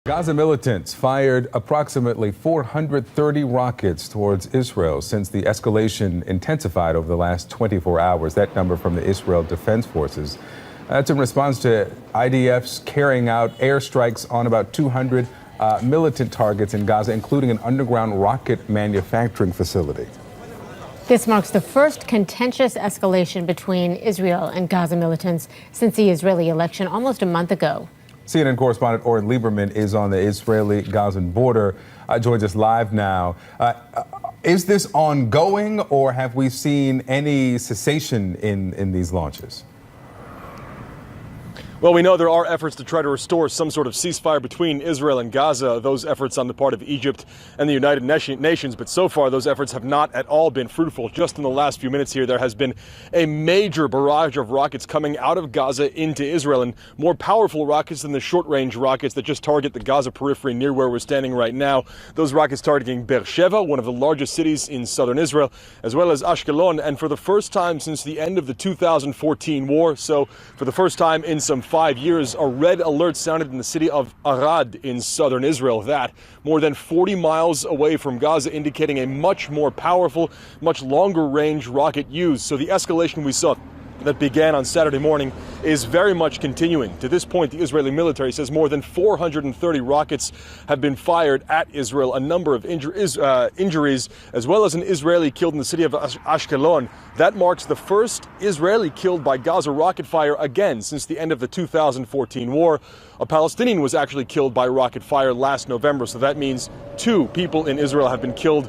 Gaza militants fired approximately 430 rockets towards Israel since the escalation intensified over the last 24 hours. That number from the Israel Defense Forces. That's in response to IDF's carrying out airstrikes on about 200 militant targets in Gaza, including an underground rocket manufacturing facility. This marks the first contentious escalation between Israel and Gaza militants since the Israeli election almost a month ago. CNN correspondent Oren Lieberman is on the Israeli-Gazan border, joins us live now. Is this ongoing, or have we seen any cessation in these launches? Well, we know there are efforts to try to restore some sort of ceasefire between Israel and Gaza, those efforts on the part of Egypt and the United Nations. But so far, those efforts have not at all been fruitful. Just in the last few minutes here, there has been a major barrage of rockets coming out of Gaza into Israel, and more powerful rockets than the short-range rockets that just target the Gaza periphery near where we're standing right now. Those rockets targeting Beersheba, one of the largest cities in southern Israel, as well as Ashkelon. And for the first time since the end of the 2014 war, so for the first time in some 5 years, a red alert sounded in the city of Arad in southern Israel. That more than 40 miles away from Gaza, indicating a much more powerful, much longer range rocket used. So the escalation we saw that began on Saturday morning is very much continuing. To this point, the Israeli military says more than 430 rockets have been fired at Israel, a number of injuries, as well as an Israeli killed in the city of Ashkelon. That marks the first Israeli killed by Gaza rocket fire again since the end of the 2014 war. A Palestinian was actually killed by rocket fire last November, so that means 2 people in Israel have been killed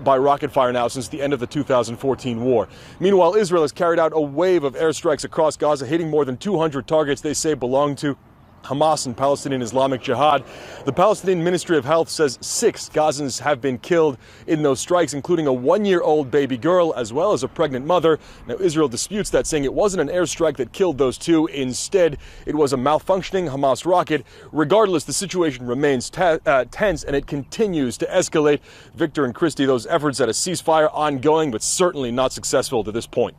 by rocket fire now since the end of the 2014 war. Meanwhile, Israel has carried out a wave of airstrikes across Gaza, hitting more than 200 targets they say belong to Hamas and Palestinian Islamic Jihad. The Palestinian Ministry of Health says 6 Gazans have been killed in those strikes, including a 1-year-old baby girl as well as a pregnant mother. Now, Israel disputes that, saying it wasn't an airstrike that killed those 2. Instead, it was a malfunctioning Hamas rocket. Regardless, the situation remains tense, and it continues to escalate. Victor and Christy, those efforts at a ceasefire ongoing, but certainly not successful to this point.